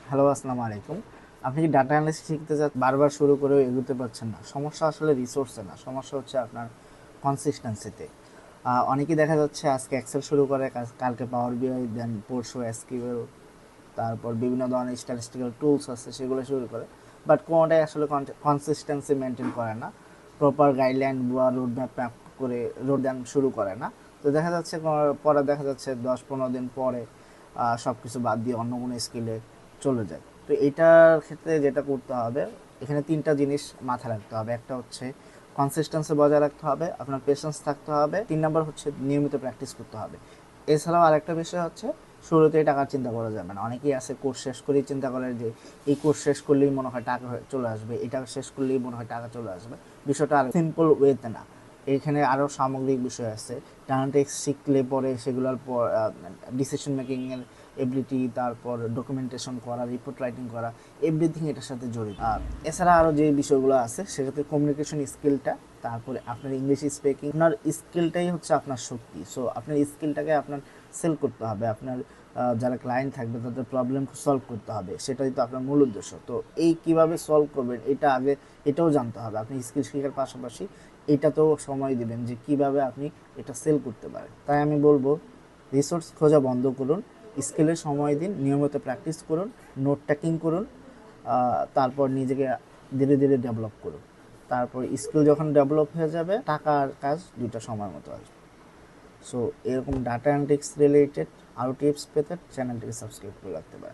Hello, আসসালামু আলাইকুম। আপনি কি ডাটা অ্যানালিস্ট শিখতে বারবার শুরু করেও এগোতে পারছেন না? সমস্যা আসলে রিসোর্সে না, সমস্যা হচ্ছে আপনার কনসিস্টেন্সিতে। অনেকেই দেখা যাচ্ছে আজকে এক্সেল শুরু করে, কালকে পাওয়ার বিআই, দেন পরশু এসকিউএল, তারপর বিভিন্ন ধরনের স্ট্যাটিস্টিক্যাল টুলস আছে সেগুলো শুরু করে, বাট কোনোটাই আসলে কনসিস্টেন্সি মেনটেন করে না, প্রপার গাইডলাইন বা রোড ম্যাপ করে রোড ম্যাপ শুরু করে না। তো দেখা যাচ্ছে পরে দেখা যাচ্ছে 10-15 দিন পরে সব কিছু বাদ দিয়ে অন্য কোনো স্কিলে চলে যায়। তো এটার ক্ষেত্রে যেটা করতে হবে, এখানে তিনটা জিনিস মাথায় রাখতে হবে। একটা হচ্ছে কনসিস্টেন্সি বজায় রাখতে হবে, আপনার পেশেন্স থাকতে হবে, 3 নম্বর হচ্ছে নিয়মিত প্র্যাকটিস করতে হবে। এছাড়াও আরেকটা বিষয় হচ্ছে শুরুতেই টাকার চিন্তা করা যাবে না। অনেকেই আছে কোর্স শেষ করেই চিন্তা করে যে এই কোর্স শেষ করলেই মনে হয় টাকা চলে আসবে, এটা শেষ করলেই মনে হয় টাকা চলে আসবে। বিষয়টা আর সিম্পল ওয়েতে না, এখানে আরও সামগ্রিক বিষয় আছে। টার্নটেক্স শিখলে পরে সেগুলোর পর ডিসিশন মেকিংয়ের এবিলিটি, তারপর ডকুমেন্টেশন করা, রিপোর্ট রাইটিং করা, এভরিথিং এটার সাথে জড়িত। এছাড়া আরও যে বিষয়গুলো আছে সেক্ষেত্রে কমিউনিকেশন স্কিলটা, তারপরে আপনার ইংলিশ স্পিকিং, আপনার স্কিলটাই হচ্ছে আপনার শক্তি। সো আপনার স্কিলটাকে আপনার সেল করতে হবে, আপনার যারা ক্লায়েন্ট থাকবে তাদের প্রবলেম সলভ করতে হবে, সেটাই তো আপনার মূল উদ্দেশ্য। তো এই কিভাবে সলভ করবেন এটা আগে, এটাও জানতে হবে। আপনি স্কিল শেখার পাশাপাশি এটাতেও সময় দিবেন যে কিভাবে আপনি এটা সেল করতে পারেন। তাই আমি বলবো, রিসোর্স খোঁজা বন্ধ করুন, স্কিলে সময় দিন, নিয়মিত প্র্যাকটিস করুন, নোট টেকিং করুন, তারপর নিজেকে ধীরে ধীরে ডেভেলপ করুন। তারপর স্কিল যখন ডেভেলপ হয়ে যাবে, টাকার কাজ দুইটা সময় মতো আসবে। সো এরকম ডাটা অ্যানালিটিক্স রিলেটেড আরও টিপস পেতে চ্যানেলটিকে সাবস্ক্রাইব করে রাখতে পারেন।